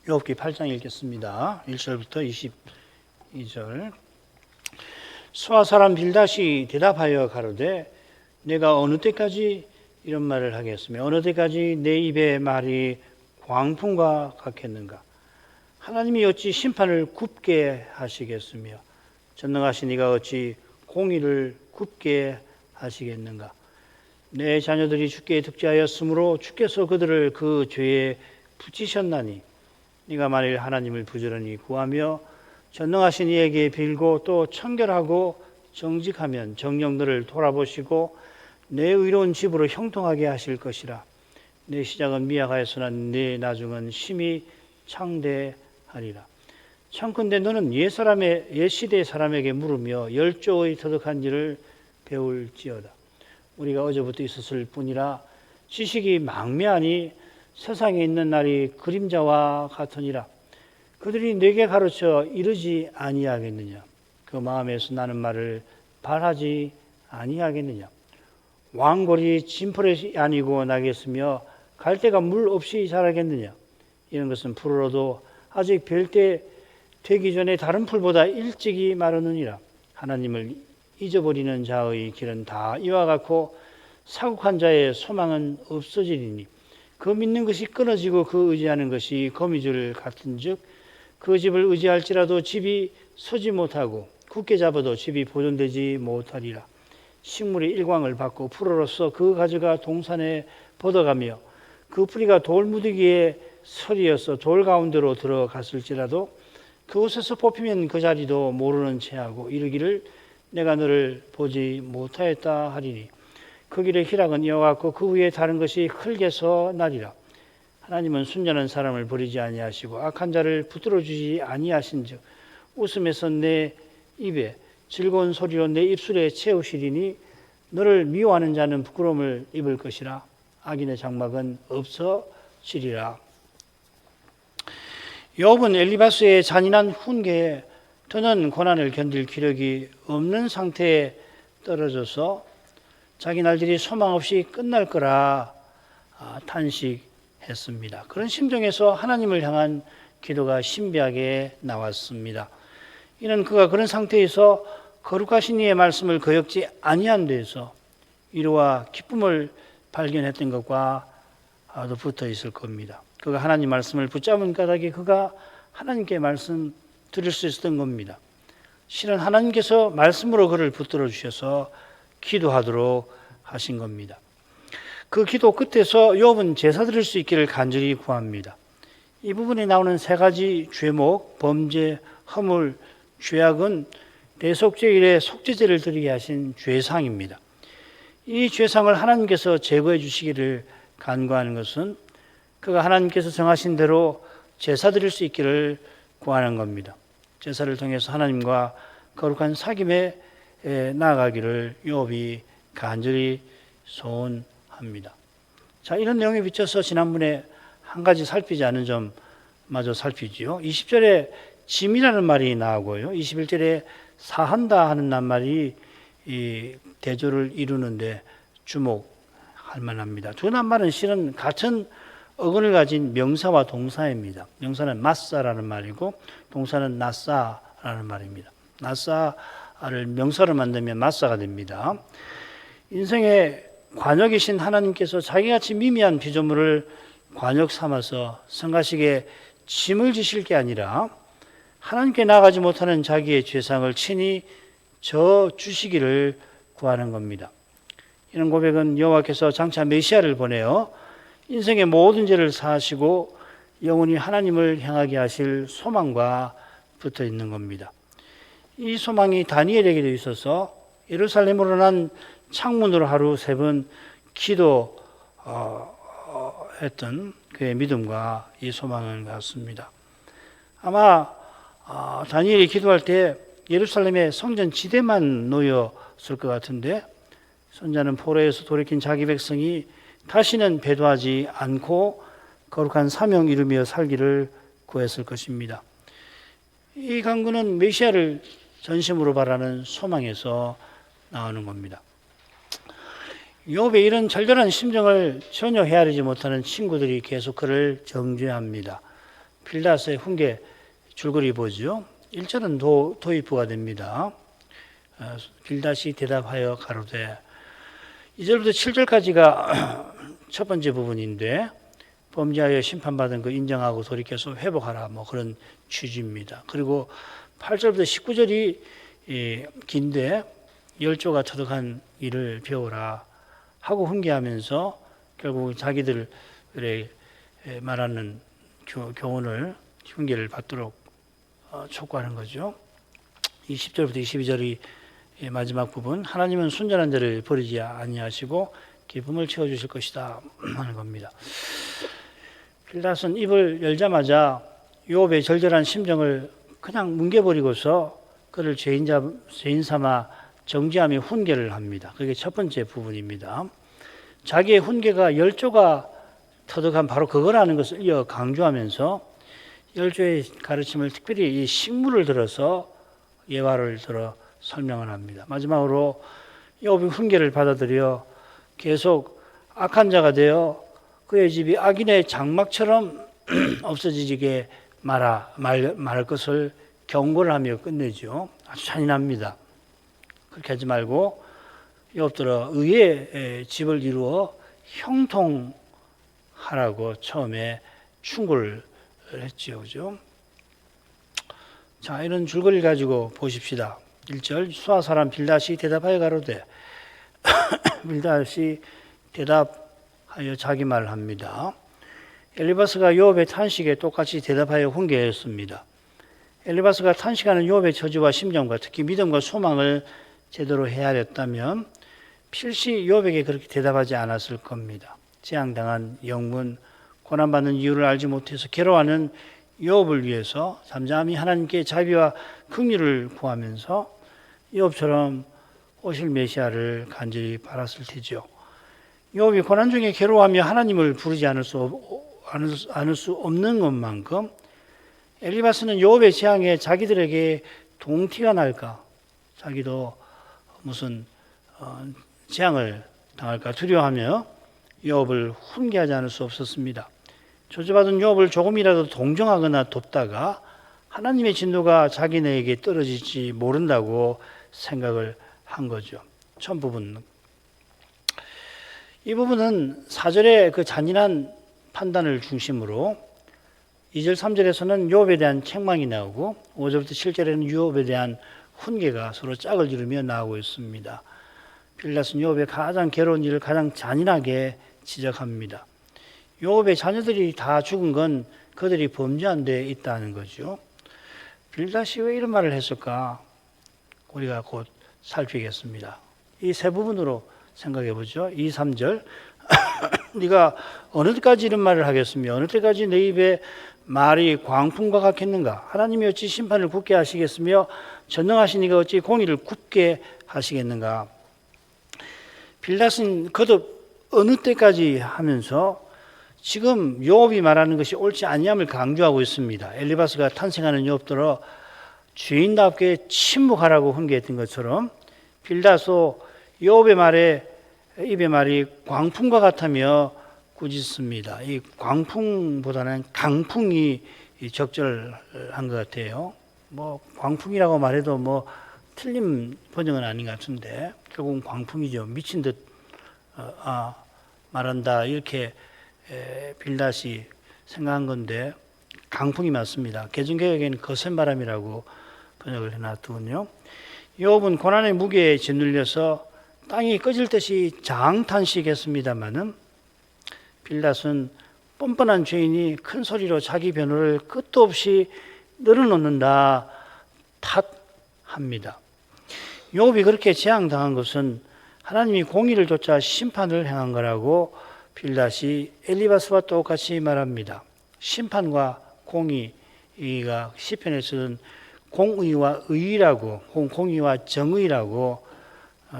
욥기 8장 읽겠습니다. 1절부터 22절. 수아 사람 빌닷이 대답하여 가로되 내가 어느 때까지 이런 말을 하겠으며 어느 때까지 내 입의 말이 광풍과 같겠는가. 하나님이 어찌 심판을 굽게 하시겠으며 전능하신 이가 어찌 공의를 굽게 하시겠는가. 내 자녀들이 주께 득죄하였으므로 주께서 그들을 그 죄에 붙이셨나니 네가 만일 하나님을 부지런히 구하며 전능하신 이에게 빌고 또 청결하고 정직하면 정녕 너를 돌아보시고 내 의로운 집으로 형통하게 하실 것이라. 내 시작은 미약하였으나 내 나중은 심히 창대하리라. 청컨대 너는 옛 시대 사람에게 물으며 열조의 터득한 일을 배울지어다. 우리가 어제부터 있었을 뿐이라 지식이 망매하니 세상에 있는 날이 그림자와 같으니라. 그들이 내게 가르쳐 이르지 아니하겠느냐. 그 마음에서 나는 말을 발하지 아니하겠느냐. 왕골이 진펄이 아니고 나겠으며 갈대가 물 없이 자라겠느냐. 이런 것은 풀으로도 아직 별 때 되기 전에 다른 풀보다 일찍이 마르느니라. 하나님을 잊어버리는 자의 길은 다 이와 같고 사국한 자의 소망은 없어지리니 그 믿는 것이 끊어지고 그 의지하는 것이 거미줄 같은즉 그 집을 의지할지라도 집이 서지 못하고 굳게 잡아도 집이 보존되지 못하리라. 식물이 일광을 받고 풀으로서 그 가지가 동산에 뻗어가며 그 뿌리가 돌무더기에 설이어서 돌 가운데로 들어갔을지라도 그곳에서 뽑히면 그 자리도 모르는 채하고 이르기를 내가 너를 보지 못하였다 하리니 그 길의 희락은 이와 같고 그 위에 다른 것이 흙에서 나리라. 하나님은 순전한 사람을 버리지 아니하시고 악한 자를 붙들어 주지 아니하신즉 웃음에서 내 입에 즐거운 소리로 내 입술에 채우시리니 너를 미워하는 자는 부끄러움을 입을 것이라. 악인의 장막은 없어지리라. 욥은 엘리바스의 잔인한 훈계에 더는 고난을 견딜 기력이 없는 상태에 떨어져서 자기 날들이 소망 없이 끝날 거라 탄식했습니다. 그런 심정에서 하나님을 향한 기도가 신비하게 나왔습니다. 이는 그가 그런 상태에서 거룩하신 이의 말씀을 거역지 아니한 데에서 위로와 기쁨을 발견했던 것과 붙어 있을 겁니다. 그가 하나님 말씀을 붙잡은 까닭에 그가 하나님께 말씀 드릴 수 있었던 겁니다. 실은 하나님께서 말씀으로 그를 붙들어 주셔서 기도하도록 하신 겁니다. 그 기도 끝에서 욥은 제사 드릴 수 있기를 간절히 구합니다. 이 부분에 나오는 세 가지 죄목, 범죄, 허물, 죄악은 대속죄일에 속죄제를 드리게 하신 죄상입니다. 이 죄상을 하나님께서 제거해 주시기를 간구하는 것은 그가 하나님께서 정하신 대로 제사 드릴 수 있기를 구하는 겁니다. 제사를 통해서 하나님과 거룩한 사귐에 나아가기를 욥이 간절히 소원합니다. 자, 이런 내용에 비춰서 지난번에 한 가지 살피지 않은 점 마저 살피지요. 20절에 짐이라는 말이 나오고요. 21절에 사한다 하는 낱말이 이 대조를 이루는데 주목할 만합니다. 두 낱말은 실은 같은 어근을 가진 명사와 동사입니다. 명사는 마사라는 말이고 동사는 나사라는 말입니다. 나사를 명사로 만들면 마사가 됩니다. 인생의 관역이신 하나님께서 자기같이 미미한 피조물을 관역 삼아서 성가시게 짐을 지실 게 아니라 하나님께 나아가지 못하는 자기의 죄상을 친히 져 주시기를 구하는 겁니다. 이런 고백은 여호와께서 장차 메시아를 보내어 인생의 모든 죄를 사하시고 영원히 하나님을 향하게 하실 소망과 붙어 있는 겁니다. 이 소망이 다니엘에게도 있어서 예루살렘으로 난 창문으로 하루 3번 기도했던 그의 믿음과 이 소망은 같습니다. 아마 다니엘이 기도할 때 예루살렘의 성전 지대만 놓였을 것 같은데 선자는 포로에서 돌이킨 자기 백성이 다시는 배도하지 않고 거룩한 사명 이루며 살기를 구했을 것입니다. 이 간구는 메시아를 전심으로 바라는 소망에서 나오는 겁니다. 욥의 이런 절절한 심정을 전혀 헤아리지 못하는 친구들이 계속 그를 정죄합니다. 빌닷의 훈계 줄거리 보죠. 1절은 도입부가 됩니다. 빌닷이 대답하여 가로되, 2절부터 7절까지가 첫 번째 부분인데 범죄하여 심판받은 그 인정하고 돌이켜서 회복하라, 뭐 그런 취지입니다. 그리고 8절부터 19절이 긴데 열조가 터득한 일을 배우라 하고 훈계하면서 결국 자기들의 말하는 교훈을 훈계를 받도록 촉구하는 거죠. 20절부터 22절이 마지막 부분, 하나님은 순전한 자를 버리지 아니하시고 기쁨을 채워주실 것이다 하는 겁니다. 빌닷은 입을 열자마자 욥의 절절한 심정을 그냥 뭉개버리고서 그를 죄인 삼아 정죄하며 훈계를 합니다. 그게 첫 번째 부분입니다. 자기의 훈계가 열조가 터득한 바로 그거라는 것을 이어 강조하면서 열조의 가르침을 특별히 이 식물을 들어서 예화를 들어 설명을 합니다. 마지막으로 욥이 훈계를 받아들여 계속 악한 자가 되어 그의 집이 악인의 장막처럼 없어지게 말할 것을 경고를 하며 끝내죠. 아주 잔인합니다. 그렇게 하지 말고 욥들아 의의 집을 이루어 형통하라고 처음에 충고를 했지요. 그죠? 자, 이런 줄거리를 가지고 보십시다. 1절, 수아 사람 빌닷이 대답하여 가로되, 빌닷이 대답하여 자기 말을 합니다. 엘리바스가 욥의 탄식에 똑같이 대답하여 훈계했습니다. 엘리바스가 탄식하는 욥의 처지와 심정과 특히 믿음과 소망을 제대로 헤아렸다면 필시 욥에게 그렇게 대답하지 않았을 겁니다. 재앙당한 영문, 고난받는 이유를 알지 못해서 괴로워하는 욥을 위해서 잠잠히 하나님께 자비와 긍휼을 구하면서 욥처럼 오실 메시아를 간절히 바랐을 테죠. 욥이 고난 중에 괴로워하며 하나님을 부르지 않을 수 없는 것만큼 엘리바스는 욥의 재앙에 자기들에게 동티가 날까, 자기도 무슨 재앙을 당할까 두려워하며 욥을 훈계하지 않을 수 없었습니다. 저주받은 욥을 조금이라도 동정하거나 돕다가 하나님의 진노가 자기네에게 떨어질지 모른다고 생각을 한 거죠. 첫 부분. 이 부분은 4절의 그 잔인한 판단을 중심으로 2절, 3절에서는 욥에 대한 책망이 나오고 5절부터 7절에는 욥에 대한 훈계가 서로 짝을 이루며 나오고 있습니다. 빌닷은 욥의 가장 괴로운 일을 가장 잔인하게 지적합니다. 욥의 자녀들이 다 죽은 건 그들이 범죄한 데 있다는 거죠. 빌닷이 왜 이런 말을 했을까? 우리가 곧 살피겠습니다. 이 세 부분으로 생각해 보죠. 2, 3절. 네가 어느 때까지 이런 말을 하겠으며 어느 때까지 내 입에 말이 광풍과 같겠는가? 하나님이 어찌 심판을 굳게 하시겠으며 전능하신 이가 어찌 공의를 굳게 하시겠는가? 빌닷은 거듭 어느 때까지 하면서 지금 욥이 말하는 것이 옳지 아니함을 강조하고 있습니다. 엘리바스가 탄생하는 욥들어 죄인답게 침묵하라고 훈계했던 것처럼 빌닷도 욥의 말에 입의 말이 광풍과 같으며 꾸짖습니다. 이 광풍보다는 강풍이 적절한 것 같아요. 뭐 광풍이라고 말해도 뭐 틀린 번역은 아닌 것 같은데 결국은 광풍이죠. 미친 듯 말한다 이렇게 빌닷이 생각한 건데 강풍이 맞습니다. 개정개혁에는 거센바람이라고 번역을 해놨더군요. 욥은 고난의 무게에 짓눌려서 땅이 꺼질 듯이 장탄식했습니다마는 빌닷은 뻔뻔한 죄인이 큰 소리로 자기 변호를 끝도 없이 늘어놓는다 탓합니다. 욥이 그렇게 재앙당한 것은 하나님이 공의를 좇아 심판을 행한 거라고 빌닷이 엘리바스와 똑같이 말합니다. 심판과 공의가 시편에서는 공의와 의라고, 공의와 정의라고,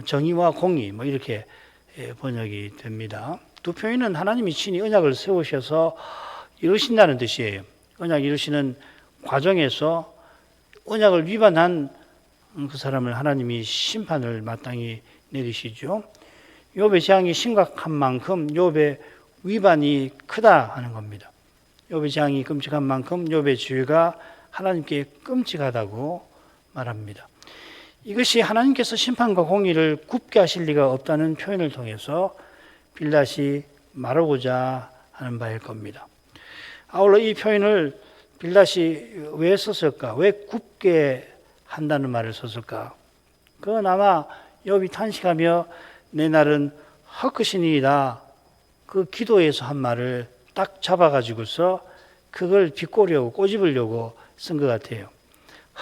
정의와 공의 뭐 이렇게 번역이 됩니다. 두 표현은 하나님이 친히 언약을 세우셔서 이루신다는 뜻이에요. 언약 이루시는 과정에서 언약을 위반한 그 사람을 하나님이 심판을 마땅히 내리시죠. 욥의 재앙이 심각한 만큼 욥의 위반이 크다 하는 겁니다. 욥의 재앙이 끔찍한 만큼 욥의 죄가 하나님께 끔찍하다고 말합니다. 이것이 하나님께서 심판과 공의를 굽게 하실 리가 없다는 표현을 통해서 빌닷이 말하고자 하는 바일 겁니다. 아울러 이 표현을 빌닷이 왜 썼을까? 왜 굽게 한다는 말을 썼을까? 그건 아마 욥이 탄식하며 내 날은 헛것이니이다. 그 기도에서 한 말을 딱 잡아가지고서 그걸 비꼬려고 꼬집으려고 쓴 것 같아요.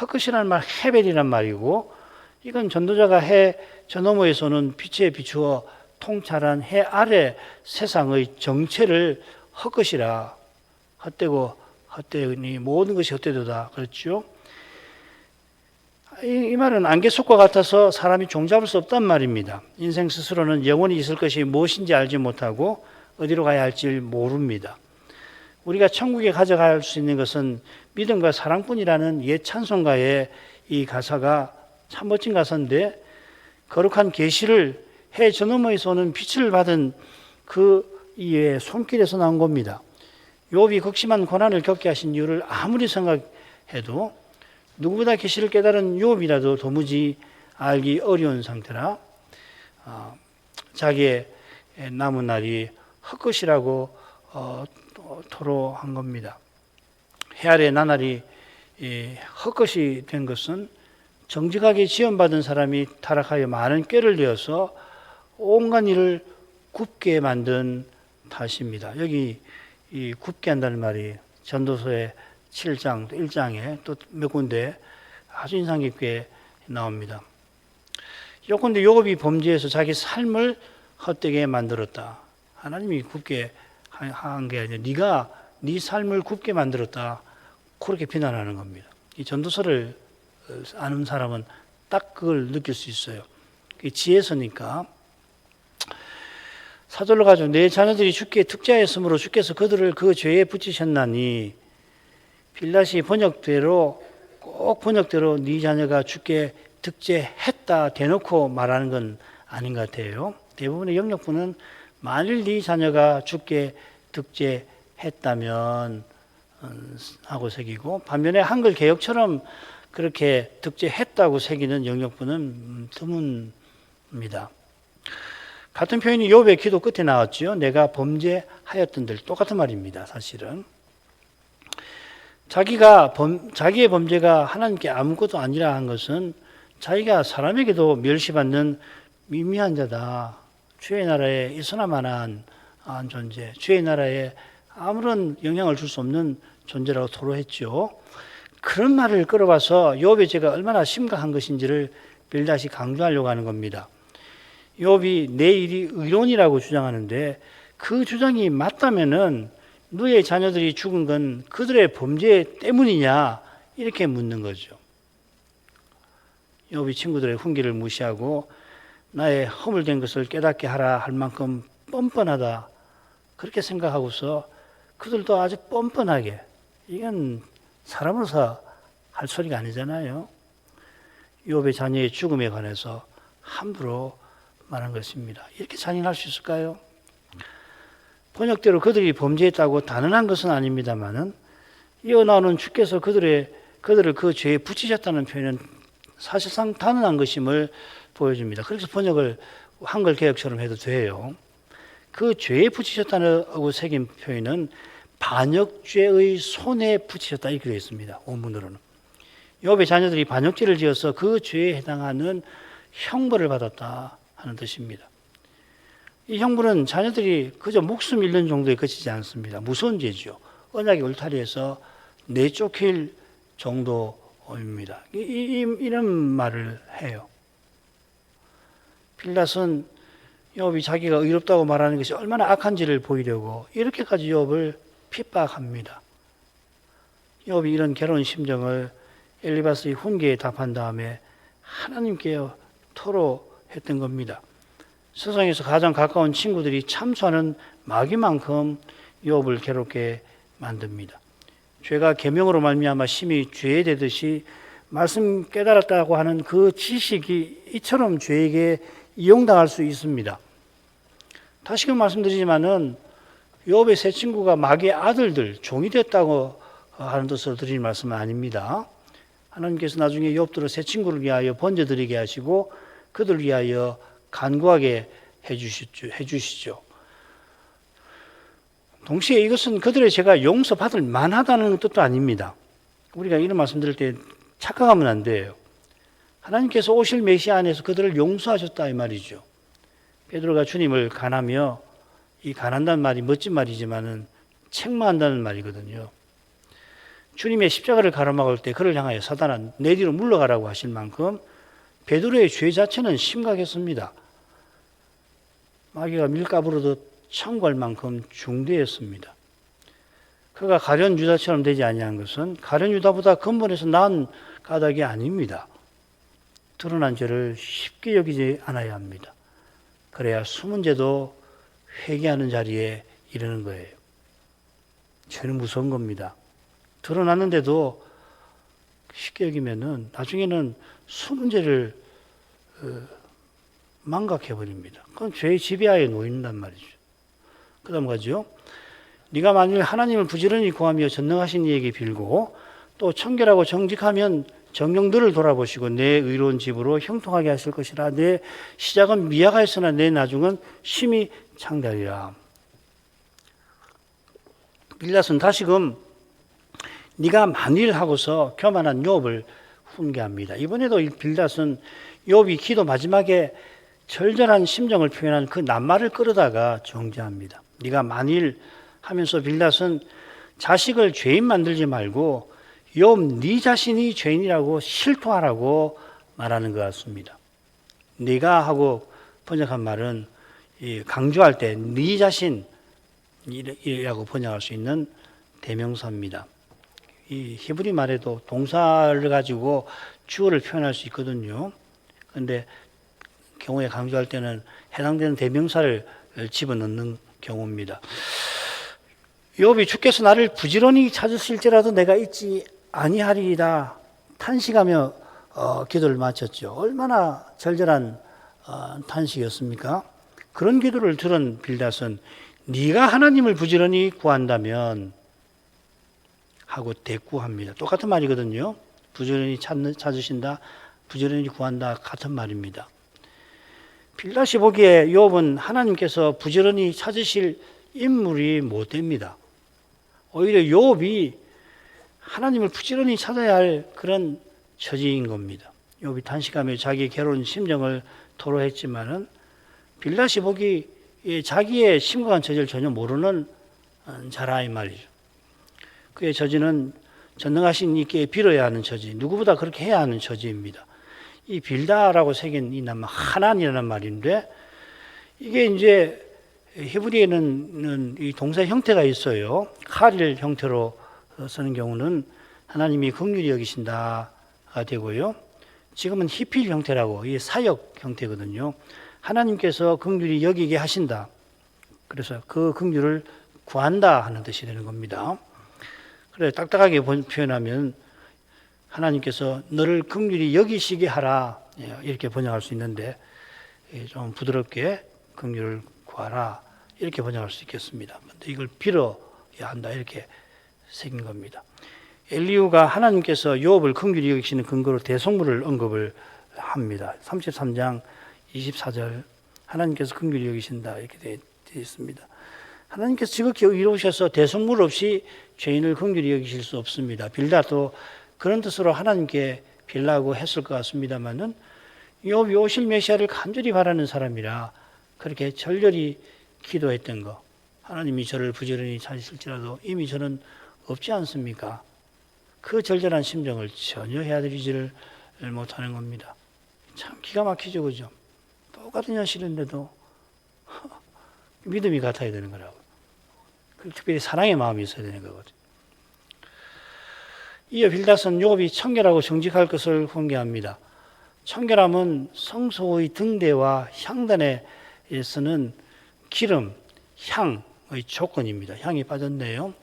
헛것이라는 말 헤벨이란 말이고 이건 전도자가 해 저 너머에서 오는 빛에 비추어 통찰한 해 아래 세상의 정체를 헛것이라 헛되고 헛되니 모든 것이 헛되도다 그렇죠. 이 말은 안개 속과 같아서 사람이 종잡을 수 없단 말입니다. 인생 스스로는 영원히 있을 것이 무엇인지 알지 못하고 어디로 가야 할지 모릅니다. 우리가 천국에 가져갈 수 있는 것은 믿음과 사랑뿐이라는 옛 찬송가의 이 가사가 참 멋진 가사인데 거룩한 계시를 해 저 너머에서 오는 빛을 받은 그 이의 손길에서 나온 겁니다. 욥이 극심한 고난을 겪게 하신 이유를 아무리 생각해도 누구보다 계시를 깨달은 욥이라도 도무지 알기 어려운 상태라 자기의 남은 날이 헛것이라고 토로한 겁니다. 해 아래 나날이 헛것이 된 것은 정직하게 지원받은 사람이 타락하여 많은 꾀를 내어서 온갖 일을 굽게 만든 탓입니다. 여기 이 굽게 한다는 말이 전도서의 7장, 1장에 또 몇 군데 아주 인상 깊게 나옵니다. 요건데 욥이 범죄해서 자기 삶을 헛되게 만들었다. 하나님이 굽게 한 게 아니라 네가 네 삶을 굽게 만들었다. 그렇게 비난하는 겁니다. 이 전도서를 아는 사람은 딱 그걸 느낄 수 있어요. 지혜서니까 사절로 가지고 내 자녀들이 주께 득자했으므로 주께서 그들을 그 죄에 붙이셨나니 빌닷이 번역대로 꼭 번역대로 네 자녀가 주께 득죄했다 대놓고 말하는 건 아닌 것 같아요. 대부분의 영역부는 만일 네 자녀가 주께 득죄했다면 하고 새기고 반면에 한글 개역처럼 그렇게 득죄했다고 새기는 영역부는 드뭅니다. 같은 표현이 욥의 기도 끝에 나왔죠. 내가 범죄하였던들 똑같은 말입니다. 사실은 자기의 범죄가 하나님께 아무것도 아니라 한 것은 자기가 사람에게도 멸시받는 미미한 자다. 주의 나라에 있으나마나한 존재, 주의 나라에 아무런 영향을 줄 수 없는 존재라고 토로했죠. 그런 말을 끌어와서 욥의 죄가 얼마나 심각한 것인지를 빌닷이 강조하려고 하는 겁니다. 욥이 내 일이 의론이라고 주장하는데 그 주장이 맞다면은 너의 자녀들이 죽은 건 그들의 범죄 때문이냐 이렇게 묻는 거죠. 욥이 친구들의 훈계를 무시하고 나의 허물된 것을 깨닫게 하라 할 만큼 뻔뻔하다 그렇게 생각하고서 그들도 아주 뻔뻔하게 이건 사람으로서 할 소리가 아니잖아요. 욥의 자녀의 죽음에 관해서 함부로 말한 것입니다. 이렇게 잔인할 수 있을까요? 번역대로 그들이 범죄했다고 단언한 것은 아닙니다만은 이어 나오는 주께서 그들을 그 죄에 붙이셨다는 표현은 사실상 단언한 것임을 보여줍니다. 그래서 번역을 한글 개역처럼 해도 돼요. 그 죄에 붙이셨다고 새긴 표현은 반역죄의 손에 붙이셨다 이렇게 되어 있습니다. 원문으로는. 욥의 자녀들이 반역죄를 지어서 그 죄에 해당하는 형벌을 받았다 하는 뜻입니다. 이 형벌은 자녀들이 그저 목숨 잃는 정도에 그치지 않습니다. 무서운 죄죠. 언약의 울타리에서 내쫓길 정도입니다. 이런 말을 해요. 빌닷은 욥이 자기가 의롭다고 말하는 것이 얼마나 악한지를 보이려고 이렇게까지 욥을 핍박합니다. 욥이 이런 괴로운 심정을 엘리바스의 훈계에 답한 다음에 하나님께 토로했던 겁니다. 세상에서 가장 가까운 친구들이 참수하는 마귀만큼 욥을 괴롭게 만듭니다. 죄가 계명으로 말미암아 심히 죄되듯이 말씀 깨달았다고 하는 그 지식이 이처럼 죄에게 이용당할 수 있습니다. 다시금 말씀드리지만은 욥의 세 친구가 마귀의 아들들, 종이 됐다고 하는 뜻으로 드리는 말씀은 아닙니다. 하나님께서 나중에 욥들을 세 친구를 위하여 번제드리게 하시고 그들을 위하여 간구하게 해주시죠. 동시에 이것은 그들의 죄가 용서받을 만하다는 뜻도 아닙니다. 우리가 이런 말씀 드릴 때 착각하면 안 돼요. 하나님께서 오실 메시아 안에서 그들을 용서하셨다 이 말이죠. 베드로가 주님을 간하며, 이 간한다는 말이 멋진 말이지만은 책망한다는 말이거든요. 주님의 십자가를 가로막을 때 그를 향하여 사단아 내 뒤로 물러가라고 하실 만큼 베드로의 죄 자체는 심각했습니다. 마귀가 밀가부르듯 청구할 만큼 중대했습니다. 그가 가룟 유다처럼 되지 아니한 것은 가룟 유다보다 근본에서 나은 까닭이 아닙니다. 드러난 죄를 쉽게 여기지 않아야 합니다. 그래야 숨은 죄도 회개하는 자리에 이르는 거예요. 죄는 무서운 겁니다. 드러났는데도 쉽게 여기면은 나중에는 숨은 죄를 망각해버립니다. 그건 죄의 지배하에 놓인단 말이죠. 그 다음 가죠. 네가 만일 하나님을 부지런히 구하며 전능하신 이에게 빌고 또 청결하고 정직하면 정령들을 돌아보시고 내 의로운 집으로 형통하게 하실 것이라. 내 시작은 미약하였으나 내 나중은 심히 창대하리라. 빌닷은 다시금 네가 만일 하고서 교만한 욥을 훈계합니다. 이번에도 빌닷은 욥이 기도 마지막에 절절한 심정을 표현한 그 낱말을 끌어다가 정죄합니다. 네가 만일 하면서 빌닷은 자식을 죄인 만들지 말고 욥 네 자신이 죄인이라고 실토하라고 말하는 것 같습니다. 네가 하고 번역한 말은 강조할 때 네 자신이라고 번역할 수 있는 대명사입니다. 이 히브리 말에도 동사를 가지고 주어를 표현할 수 있거든요. 그런데 경우에 강조할 때는 해당되는 대명사를 집어넣는 경우입니다. 욥이 주께서 나를 부지런히 찾으실지라도 내가 잊지 아니하리이다 탄식하며 기도를 마쳤죠. 얼마나 절절한 탄식이었습니까? 그런 기도를 들은 빌닷은 네가 하나님을 부지런히 구한다면 하고 대꾸합니다. 똑같은 말이거든요. 부지런히 찾으신다, 부지런히 구한다 같은 말입니다. 빌닷이 보기에 욥은 하나님께서 부지런히 찾으실 인물이 못 됩니다. 오히려 욥이 하나님을 부지런히 찾아야 할 그런 처지인 겁니다. 욥이 탄식하며 자기의 괴로운 심정을 토로했지만은 빌닷이 보기에 자기의 심각한 처지를 전혀 모르는 자라 이 말이죠. 그의 처지는 전능하신 이께 빌어야 하는 처지, 누구보다 그렇게 해야 하는 처지입니다. 이 빌다라고 새긴 이 낱말 하나니라는 말인데 이게 이제 히브리에는 이 동사 형태가 있어요. 칼일 형태로 쓰는 경우는 하나님이 긍휼히 여기신다가 되고요. 지금은 히필 형태라고 이 사역 형태거든요. 하나님께서 긍휼히 여기게 하신다. 그래서 그 긍휼을 구한다 하는 뜻이 되는 겁니다. 그래 딱딱하게 표현하면 하나님께서 너를 긍휼히 여기시게 하라 이렇게 번역할 수 있는데 좀 부드럽게 긍휼을 구하라 이렇게 번역할 수 있겠습니다. 그런데 이걸 빌어야 한다 이렇게 새긴 겁니다. 엘리후가 하나님께서 욥을 긍휼히 여기시는 근거로 대속물을 언급을 합니다. 33장 24절 하나님께서 긍휼히 여기신다 이렇게 되어 있습니다. 하나님께서 지극히 의로우셔서 대속물 없이 죄인을 긍휼히 여기실 수 없습니다. 빌닷도 그런 뜻으로 하나님께 빌라고 했을 것 같습니다만은 욥이 오실 메시아를 간절히 바라는 사람이라 그렇게 절절히 기도했던 거. 하나님이 저를 부지런히 찾으실지라도 이미 저는 없지 않습니까? 그 절절한 심정을 전혀 헤아리지를 못하는 겁니다. 참 기가 막히죠, 그죠? 똑같은 현실인데도 믿음이 같아야 되는 거라고. 특별히 사랑의 마음이 있어야 되는 거거든요. 이어 빌닷은 욥이 청결하고 정직할 것을 훈계합니다. 청결함은 성소의 등대와 향단에 쓰는 기름, 향의 조건입니다. 향이 빠졌네요.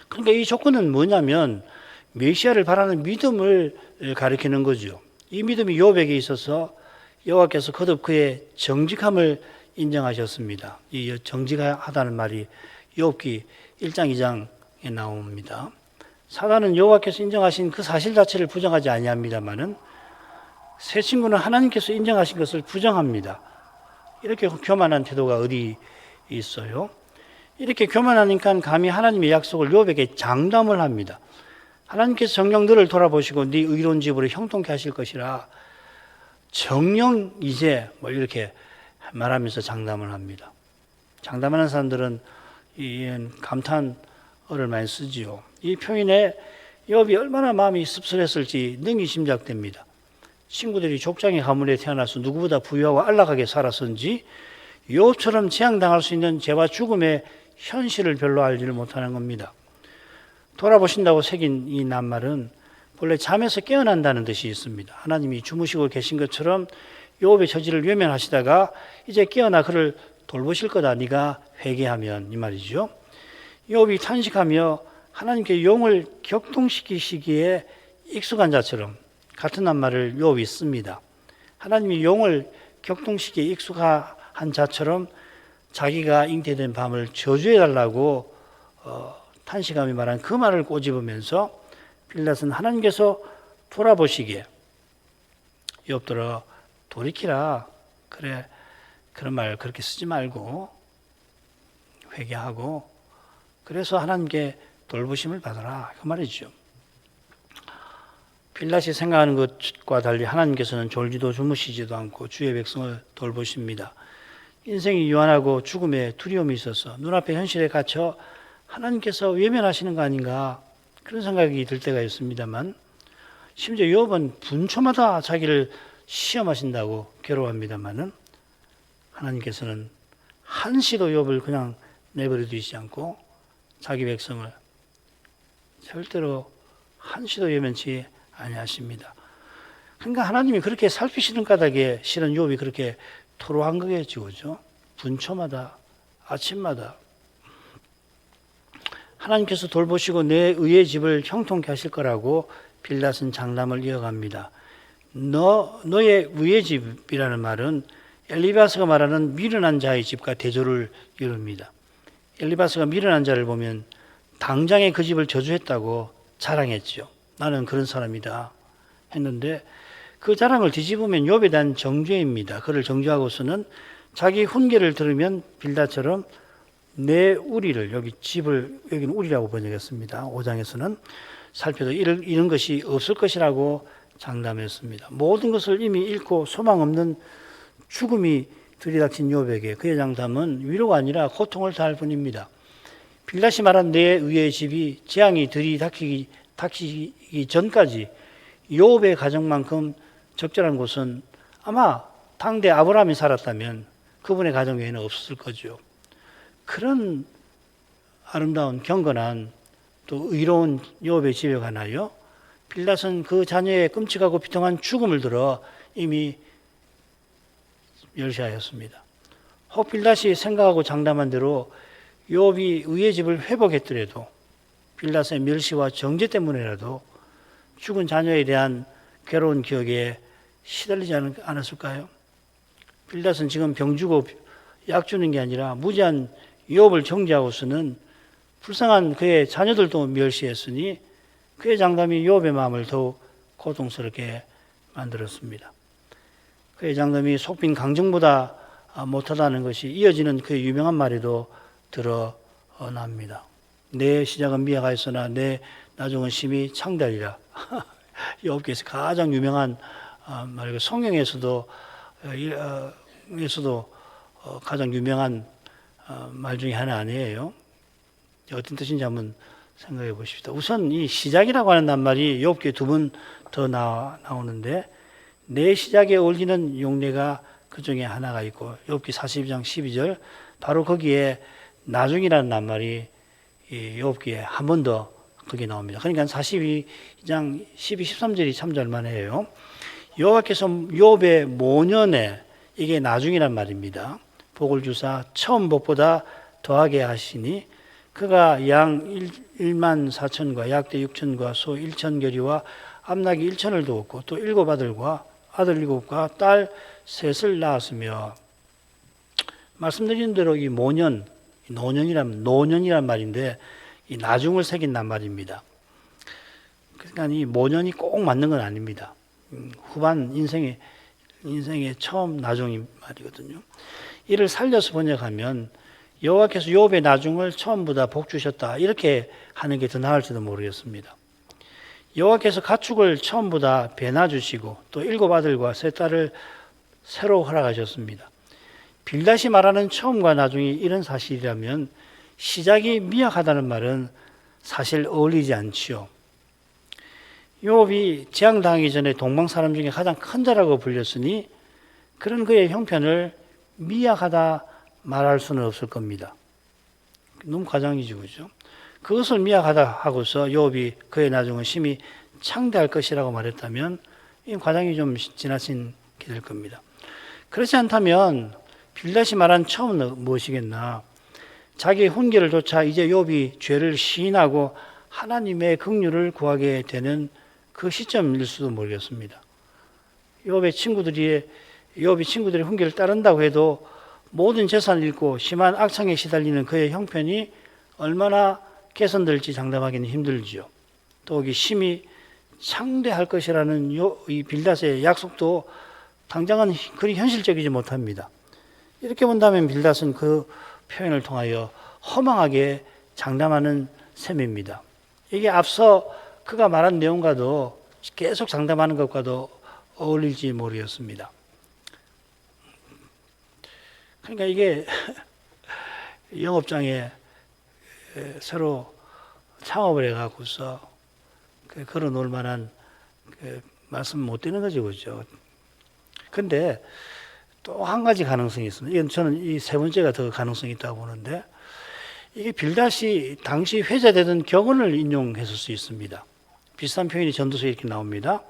그러니까 이 조건은 뭐냐면 메시아를 바라는 믿음을 가리키는 거죠. 이 믿음이 욥에게 있어서 여호와께서 거듭 그의 정직함을 인정하셨습니다. 이 정직하다는 말이 욥기 1장 2장에 나옵니다. 사단은 여호와께서 인정하신 그 사실 자체를 부정하지 아니합니다만은 새 친구는 하나님께서 인정하신 것을 부정합니다. 이렇게 교만한 태도가 어디 있어요? 이렇게 교만하니까 감히 하나님의 약속을 욥에게 장담을 합니다. 하나님께서 정녕 너를 돌아보시고 네 의로운 집으로 형통케 하실 것이라 정녕 이제 뭐 이렇게 말하면서 장담을 합니다. 장담하는 사람들은 이 감탄어를 많이 쓰지요. 이 표현에 욥이 얼마나 마음이 씁쓸했을지 능히 짐작됩니다. 친구들이 족장의 가문에 태어나서 누구보다 부유하고 안락하게 살았은지 욥처럼 재앙당할 수 있는 죄와 죽음의 현실을 별로 알지를 못하는 겁니다. 돌아보신다고 새긴 이 낱말은 본래 잠에서 깨어난다는 뜻이 있습니다. 하나님이 주무시고 계신 것처럼 욥의 처지를 외면하시다가 이제 깨어나 그를 돌보실 거다. 네가 회개하면 이 말이죠. 욥이 탄식하며 하나님께 용을 격동시키시기에 익숙한 자처럼 같은 낱말을 욥이 씁니다. 하나님이 용을 격동시키기에 익숙한 자처럼 자기가 잉태된 밤을 저주해달라고 탄식하며 말한 그 말을 꼬집으면서 빌닷은 하나님께서 돌아보시기에 욥들아 돌이키라. 그래, 그런 말 그렇게 쓰지 말고 회개하고 그래서 하나님께 돌보심을 받아라. 그 말이죠. 빌닷이 생각하는 것과 달리 하나님께서는 졸지도 주무시지도 않고 주의 백성을 돌보십니다. 인생이 유한하고 죽음에 두려움이 있어서 눈앞의 현실에 갇혀 하나님께서 외면하시는 거 아닌가 그런 생각이 들 때가 있습니다만 심지어 욥은 분초마다 자기를 시험하신다고 괴로워합니다만은 하나님께서는 한시도 욥을 그냥 내버려 두시지 않고 자기 백성을 절대로 한시도 외면치 아니하십니다. 그러니까 하나님이 그렇게 살피시는 까닭에 실은 욥이 그렇게 토로한 거겠죠, 그죠? 분초마다 아침마다 하나님께서 돌보시고 내 의의 집을 형통케 하실 거라고 빌닷은 장담을 이어갑니다. 너의 의의 집이라는 말은 엘리바스가 말하는 미련한 자의 집과 대조를 이룹니다. 엘리바스가 미련한 자를 보면 당장에 그 집을 저주했다고 자랑했죠. 나는 그런 사람이다 했는데 그 자랑을 뒤집으면 욥에 대한 정죄입니다. 그를 정죄하고서는 자기 훈계를 들으면 빌닷처럼 내 우리를 여기 집을 여기는 우리라고 번역했습니다. 5장에서는 살펴도 이런 것이 없을 것이라고 장담했습니다. 모든 것을 이미 잃고 소망 없는 죽음이 들이닥친 욥에게 그의 장담은 위로가 아니라 고통을 당할 뿐입니다. 빌닷이 말한 내 의의 집이 재앙이 들이닥치기 전까지 욥의 가정만큼 적절한 곳은 아마 당대 아브라함이 살았다면 그분의 가정 외에는 없었을 거죠. 그런 아름다운 경건한 또 의로운 욥의 집에 관하여 빌닷은 그 자녀의 끔찍하고 비통한 죽음을 들어 이미 멸시하였습니다. 혹 빌닷이 생각하고 장담한 대로 욥이 의의 집을 회복했더라도 빌닷의 멸시와 정죄 때문에라도 죽은 자녀에 대한 괴로운 기억에 시달리지 않았을까요? 빌닷은 지금 병 주고 약 주는 게 아니라 무지한 욥을 정죄하고서는 불쌍한 그의 자녀들도 멸시했으니 그의 장담이 욥의 마음을 더욱 고통스럽게 만들었습니다. 그의 장담이 속빈 강정보다 못하다는 것이 이어지는 그의 유명한 말에도 드러납니다. 내 시작은 미화가 있으나 내 나중은 심히 창달이라. 욥기에서 가장 유명한 말이고 성경에서도 가장 유명한 말 중에 하나 아니에요. 어떤 뜻인지 한번 생각해 보십시다. 우선 이 시작이라고 하는 낱말이 욥기에 2번 더 나오는데 내 시작에 어울리는 용례가 그 중에 하나가 있고 욥기 42장 12절 바로 거기에 나중이라는 낱말이 욥기에 한 번 더 거기 나옵니다. 그러니까 42장 12, 13절이 참잘만해요. 여호와께서 욥의 모년에 이게 나중이란 말입니다. 복을 주사 처음 복보다 더하게 하시니 그가 양 1만 4천과 약대 6천과 소 1천결이와 암나귀 1천을 두었고 또 7 아들과 아들 7과 딸 3을 낳았으며 말씀드린 대로 이 노년이란 말인데 이 나중을 새긴단 말입니다. 그러니까 이 모년이 꼭 맞는 건 아닙니다. 후반 인생의 처음 나중이 말이거든요. 이를 살려서 번역하면 여호와께서 욥의 나중을 처음보다 복 주셨다 이렇게 하는 게 더 나을지도 모르겠습니다. 여호와께서 가축을 처음보다 배나 주시고 또 7 아들과 3 딸을 새로 허락하셨습니다. 빌닷이 말하는 처음과 나중이 이런 사실이라면 시작이 미약하다는 말은 사실 어울리지 않지요. 욥이 재앙당하기 전에 동방 사람 중에 가장 큰 자라고 불렸으니 그런 그의 형편을 미약하다 말할 수는 없을 겁니다. 너무 과장이죠, 그죠? 그것을 미약하다 하고서 욥이 그의 나중은 심히 창대할 것이라고 말했다면 이 과장이 좀 지나친 게 될 겁니다. 그렇지 않다면 빌닷이 말한 처음은 무엇이겠나? 자기의 훈계를 좇아 이제 욥이 죄를 시인하고 하나님의 긍휼을 구하게 되는 그 시점일 수도 모르겠습니다. 욥이 친구들의 훈계를 따른다고 해도 모든 재산을 잃고 심한 악창에 시달리는 그의 형편이 얼마나 개선될지 장담하기는 힘들지요. 또 여기 심히 창대할 것이라는 이 빌닷의 약속도 당장은 그리 현실적이지 못합니다. 이렇게 본다면 빌닷은 그 표현을 통하여 허망하게 장담하는 셈입니다. 이게 앞서 그가 말한 내용과도 계속 장담하는 것과도 어울릴지 모르겠습니다. 그러니까 이게 영업장에 새로 창업을 해갖고서 걸어 놓을 만한 말씀 못 드리는 거죠, 그죠? 근데 또 한 가지 가능성이 있습니다. 이건 저는 이 세 번째가 더 가능성이 있다고 보는데, 이게 빌닷이 당시 회자되던 격언을 인용했을 수 있습니다. 비슷한 표현이 전도서에 이렇게 나옵니다.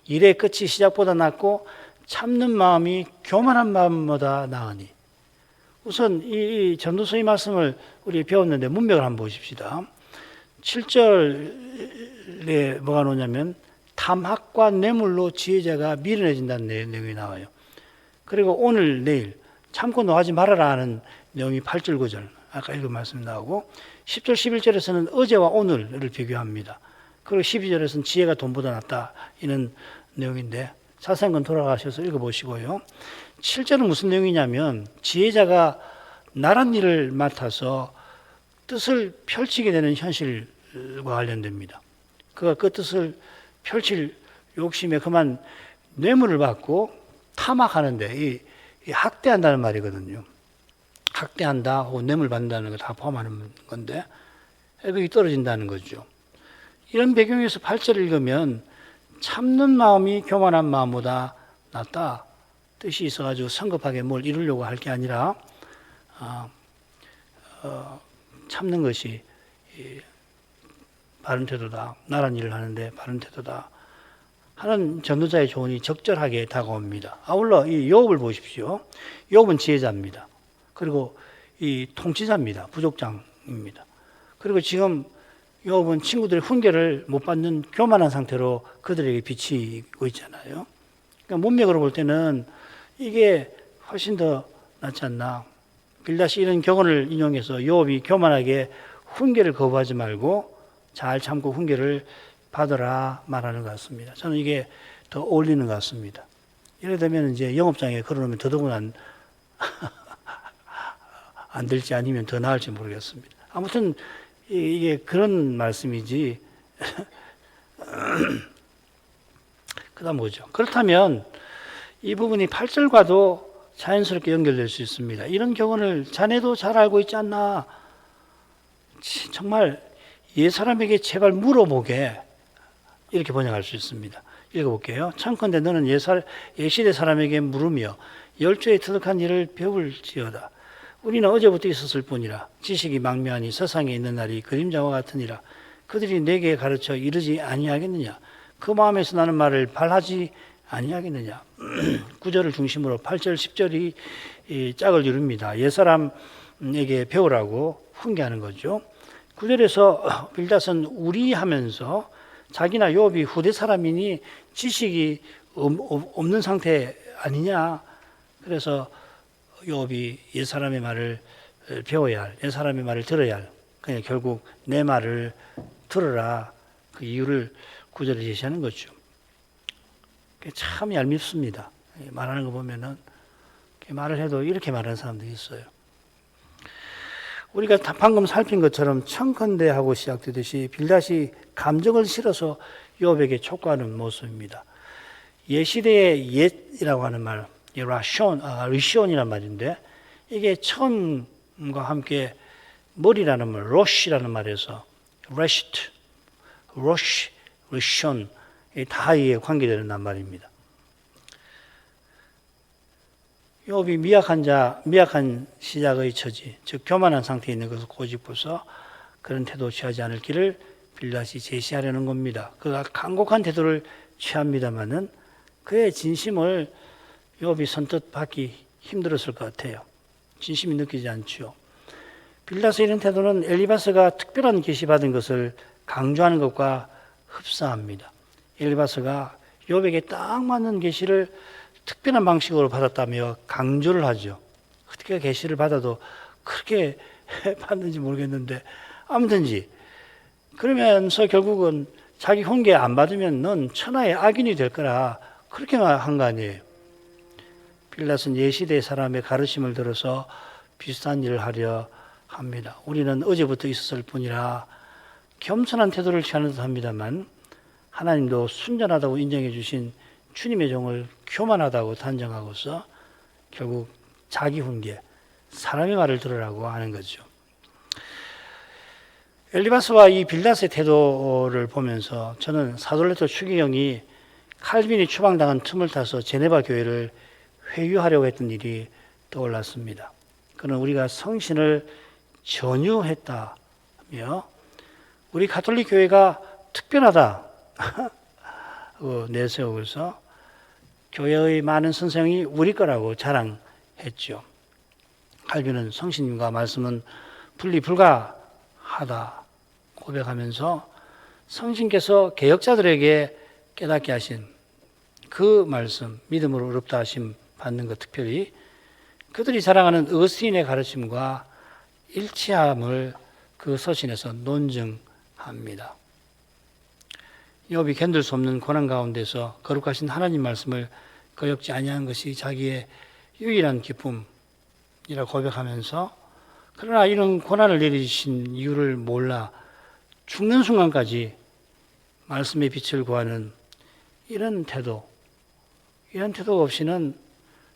일의 끝이 시작보다 낫고 참는 마음이 교만한 마음보다 나으니. 우선 이 전도서의 말씀을 우리 배웠는데 문맥을 한번 보십시다. 7절에 뭐가 나오냐면 탐학과 뇌물로 지혜자가 미련해진다는 내용이 나와요. 그리고 오늘 내일 참고 노하지 말아라 하는 내용이 8절 9절 아까 읽은 말씀이 나오고 10절 11절에서는 어제와 오늘을 비교합니다. 그리고 12절에서는 지혜가 돈보다 낫다 이런 내용인데 자세한 건 돌아가셔서 읽어보시고요. 7절은 무슨 내용이냐면 지혜자가 나란 일을 맡아서 뜻을 펼치게 되는 현실과 관련됩니다. 그가 그 뜻을 펼칠 욕심에 그만 뇌물을 받고 탐악하는데 이 학대한다는 말이거든요. 학대한다 혹은 뇌물 받는다는 거 다 포함하는 건데 그게 떨어진다는 거죠. 이런 배경에서 8절을 읽으면 참는 마음이 교만한 마음보다 낫다 뜻이 있어가지고 성급하게 뭘 이루려고 할 게 아니라 참는 것이 바른 태도다. 나란 일을 하는데 바른 태도다 하는 전도자의 조언이 적절하게 다가옵니다. 아울러 이 욥을 보십시오. 욥은 지혜자입니다. 그리고 이 통치자입니다. 부족장입니다. 그리고 지금 욥은 친구들의 훈계를 못 받는 교만한 상태로 그들에게 비치고 있잖아요. 그러니까 문맥으로 볼 때는 이게 훨씬 더 낫지 않나. 빌닷이 이런 격언을 인용해서 욥이 교만하게 훈계를 거부하지 말고 잘 참고 훈계를 받으라 말하는 것 같습니다. 저는 이게 더 어울리는 것 같습니다. 이래 되면 이제 영업장에 걸어놓으면 더더구나 안 될지 아니면 더 나을지 모르겠습니다. 아무튼 이게 그런 말씀이지. 그다음 뭐죠? 그렇다면 이 부분이 8절과도 자연스럽게 연결될 수 있습니다. 이런 경우를 자네도 잘 알고 있지 않나? 정말 옛사람에게 제발 물어보게 이렇게 번역할 수 있습니다. 읽어볼게요. 청컨대 너는 옛시대 사람에게 물으며 열조에 터득한 일을 배울지어다. 우리는 어제부터 있었을 뿐이라 지식이 망명하니 세상에 있는 날이 그림자와 같으니라. 그들이 내게 가르쳐 이르지 아니하겠느냐. 그 마음에서 나는 말을 발하지 아니하겠느냐. 9절을 중심으로 8절 10절이 짝을 이룹니다. 옛사람에게 배우라고 훈계하는 거죠. 9절에서 빌닷은 우리 하면서 자기나 욥이 후대 사람이니 지식이 없는 상태 아니냐. 그래서 욥이 옛사람의 말을 배워야 할, 옛사람의 말을 들어야 할. 그냥 결국 내 말을 들어라. 그 이유를 구절에 제시하는 거죠. 참 얄밉습니다. 말하는 거 보면은 말을 해도 이렇게 말하는 사람들이 있어요. 우리가 방금 살핀 것처럼 청컨대 하고 시작되듯이 빌닷이 감정을 실어서 욥에게 촉구하는 모습입니다. 옛 시대의 옛이라고 하는 말, 리시온이란 말인데 이게 처음과 함께 머리라는 말, 로시라는 말에서 레시트, 로시, 리시온 다에 관계되는 말입니다. 욥이 미약한 시작의 처지, 즉 교만한 상태에 있는 것을 고집해서 그런 태도 취하지 않을 길을 빌닷이 제시하려는 겁니다. 그가 간곡한 태도를 취합니다마는 그의 진심을 욥이 선뜻 받기 힘들었을 것 같아요. 진심이 느끼지 않죠. 빌닷의 이런 태도는 엘리바스가 특별한 계시 받은 것을 강조하는 것과 흡사합니다. 엘리바스가 욥에게 딱 맞는 계시를 특별한 방식으로 받았다며 강조를 하죠. 어떻게 계시를 받아도 그렇게 받는지 모르겠는데 아무튼지 그러면서 결국은 자기 훈계 안 받으면 넌 천하의 악인이 될 거라 그렇게 한 거 아니에요. 빌닷은 예시대 사람의 가르침을 들어서 비슷한 일을 하려 합니다. 우리는 어제부터 있었을 뿐이라 겸손한 태도를 취하는 듯 합니다만 하나님도 순전하다고 인정해 주신 주님의 종을 교만하다고 단정하고서 결국 자기 훈계, 사람의 말을 들으라고 하는 거죠. 엘리바스와 이 빌닷의 태도를 보면서 저는 사돌레토 추기경이 칼빈이 추방당한 틈을 타서 제네바 교회를 회유하려고 했던 일이 떠올랐습니다. 그는 우리가 성신을 전유했다며 우리 가톨릭 교회가 특별하다 내세우고서 교회의 많은 선생이 우리 거라고 자랑했죠. 칼빈은 성신님과 말씀은 분리 불가하다 고백하면서 성신께서 개혁자들에게 깨닫게 하신 그 말씀, 믿음으로 어렵다 하심 받는 것 특별히 그들이 자랑하는 어스틴의 가르침과 일치함을 그 서신에서 논증합니다. 욥이 견딜 수 없는 고난 가운데서 거룩하신 하나님 말씀을 거역지 아니하는 것이 자기의 유일한 기쁨이라 고백하면서 그러나 이런 고난을 내리신 이유를 몰라 죽는 순간까지 말씀의 빛을 구하는 이런 태도가 없이는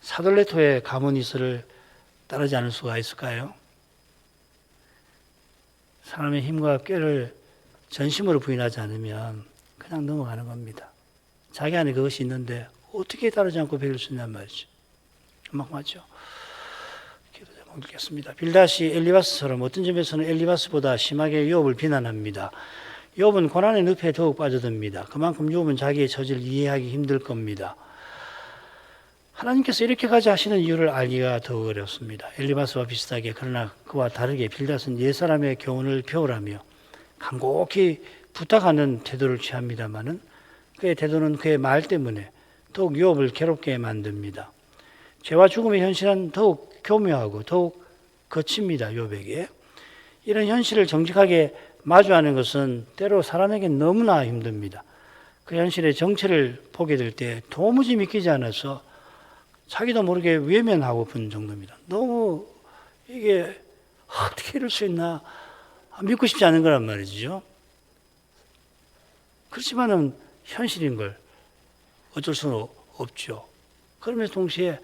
사돌레토의 가문이스를 따르지 않을 수가 있을까요? 사람의 힘과 꾀를 전심으로 부인하지 않으면 그냥 넘어가는 겁니다. 자기 안에 그것이 있는데 어떻게 따르지 않고 배울 수 있냔 말이죠. 맞죠? 기도 제목 읽겠습니다. 빌닷이 엘리바스처럼 어떤 점에서는 엘리바스보다 심하게 욥을 비난합니다. 욥은 고난의 늪에 더욱 빠져듭니다. 그만큼 욥은 자기의 처지를 이해하기 힘들 겁니다. 하나님께서 이렇게까지 하시는 이유를 알기가 더욱 어렵습니다. 엘리바스와 비슷하게 그러나 그와 다르게 빌닷은 옛사람의 교훈을 배우라며 간곡히 부탁하는 태도를 취합니다마는 그의 태도는 그의 말 때문에 더욱 욥을 괴롭게 만듭니다. 죄와 죽음의 현실은 더욱 교묘하고 더욱 거칩니다. 욥에게. 이런 현실을 정직하게 마주하는 것은 때로 사람에게 너무나 힘듭니다. 그 현실의 정체를 보게 될 때 도무지 믿기지 않아서 자기도 모르게 외면하고픈 정도입니다. 너무 이게 어떻게 이럴 수 있나 믿고 싶지 않은 거란 말이죠. 그렇지만은 현실인 걸 어쩔 수는 없죠. 그러면서 동시에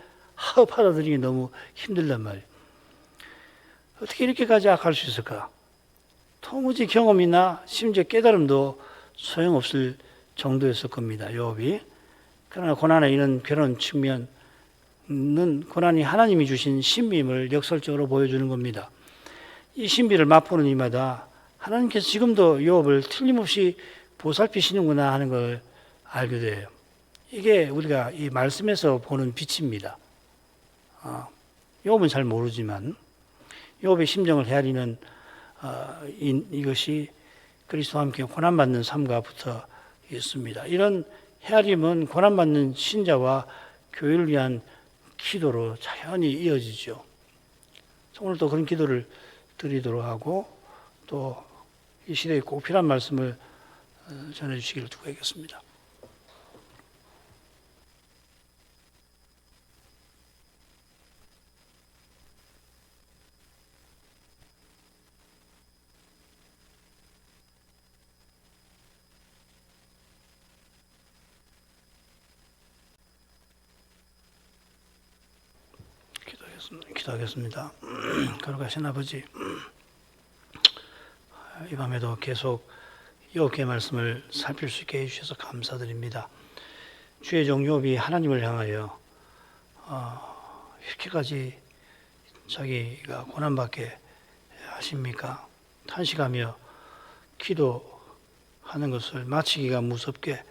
받아들이기 너무 힘들단 말이에요. 어떻게 이렇게까지 악할 수 있을까? 도무지 경험이나 심지어 깨달음도 소용없을 정도였을 겁니다. 욥이. 그러나 고난의 이런 괴로운 측면은 고난이 하나님이 주신 신비임을 역설적으로 보여주는 겁니다. 이 신비를 맛보는 이마다 하나님께서 지금도 욥을 틀림없이 보살피시는구나 하는 걸 알게 돼요. 이게 우리가 이 말씀에서 보는 빛입니다. 욥은 잘 모르지만 욥의 심정을 헤아리는 이것이 그리스도와 함께 고난받는 삶과 붙어 있습니다. 이런 헤아림은 고난받는 신자와 교회를 위한 기도로 자연히 이어지죠. 오늘도 그런 기도를 드리도록 하고 또 이 시대에 꼭 필요한 말씀을 전해주시기를 구하겠습니다. 기도하겠습니다. 거룩하신 아버지, 이 밤에도 계속 욥기의 말씀을 살필 수 있게 해주셔서 감사드립니다. 주의 종 욥이 하나님을 향하여 이렇게까지 자기가 고난받게 하십니까? 탄식하며 기도하는 것을 마치기가 무섭게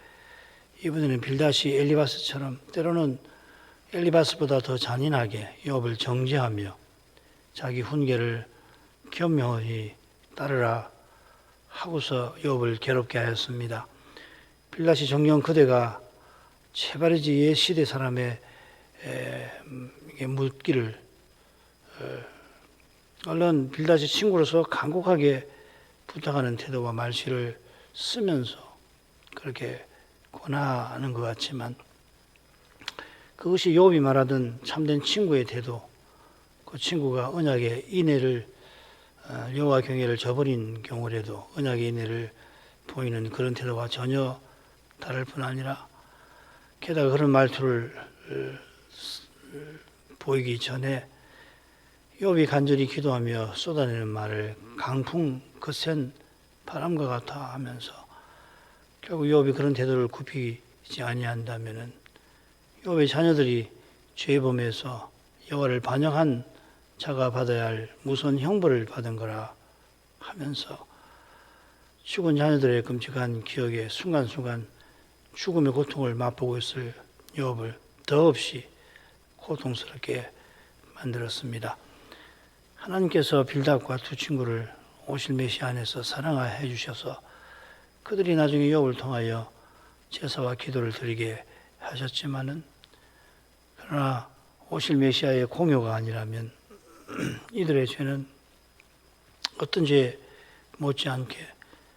이번에는 빌다시 엘리바스처럼 때로는 엘리바스보다 더 잔인하게 욥을 정죄하며 자기 훈계를 겸허히 따르라 하고서 욥을 괴롭게 하였습니다. 빌다시 정령 그대가 체바르지 옛 시대 사람의 묻기를 얼른 빌다시 친구로서 간곡하게 부탁하는 태도와 말씨를 쓰면서 그렇게 권하는 것 같지만 그것이 욥이 말하던 참된 친구의 태도, 그 친구가 언약의 인애를 여호와 경외를 저버린 경우라도 언약의 인애를 보이는 그런 태도와 전혀 다를 뿐 아니라 게다가 그런 말투를 보이기 전에 욥이 간절히 기도하며 쏟아내는 말을 강풍 거센 바람과 같아 하면서 결국 욥이 그런 태도를 굽히지 아니한다면은 욥의 자녀들이 죄범에서 여호와를 반역한 자가 받아야 할 무서운 형벌을 받은 거라 하면서 죽은 자녀들의 끔찍한 기억에 순간순간 죽음의 고통을 맛보고 있을 욥을 더없이 고통스럽게 만들었습니다. 하나님께서 빌닷과 두 친구를 오실 메시아 안에서 사랑해 주셔서 그들이 나중에 욥을 통하여 제사와 기도를 드리게 하셨지만은 그러나 오실 메시아의 공효가 아니라면 이들의 죄는 어떤 죄 못지않게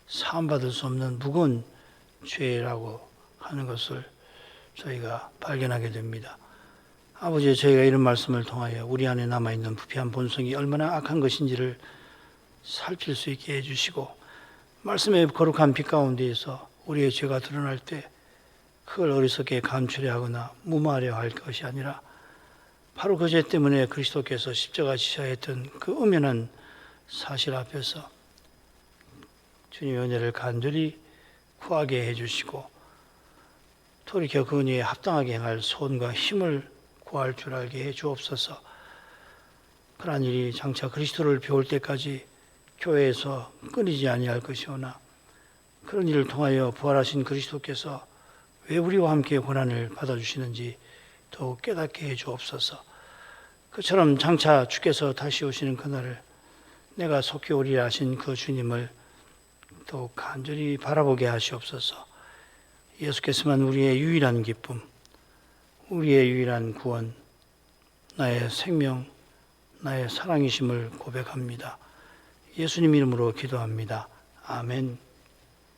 사함받을 수 없는 무거운 죄라고 하는 것을 저희가 발견하게 됩니다. 아버지, 저희가 이런 말씀을 통하여 우리 안에 남아있는 부패한 본성이 얼마나 악한 것인지를 살필 수 있게 해주시고 말씀의 거룩한 빛 가운데에서 우리의 죄가 드러날 때 그걸 어리석게 감추려 하거나 무마하려 할 것이 아니라 바로 그 죄 때문에 그리스도께서 십자가 지셔야 했던 그 엄연한 사실 앞에서 주님의 은혜를 간절히 구하게 해주시고 돌이켜 그 은혜에 합당하게 행할 손과 힘을 구할 줄 알게 해 주옵소서. 그러한 일이 장차 그리스도를 배울 때까지 교회에서 끊이지 아니할 것이오나 그런 일을 통하여 부활하신 그리스도께서 왜 우리와 함께 고난을 받아주시는지 더욱 깨닫게 해 주옵소서. 그처럼 장차 주께서 다시 오시는 그날을 내가 속히 오리라 하신 그 주님을 더욱 간절히 바라보게 하시옵소서. 예수께서만 우리의 유일한 기쁨, 우리의 유일한 구원, 나의 생명, 나의 사랑이심을 고백합니다. 예수님 이름으로 기도합니다. 아멘.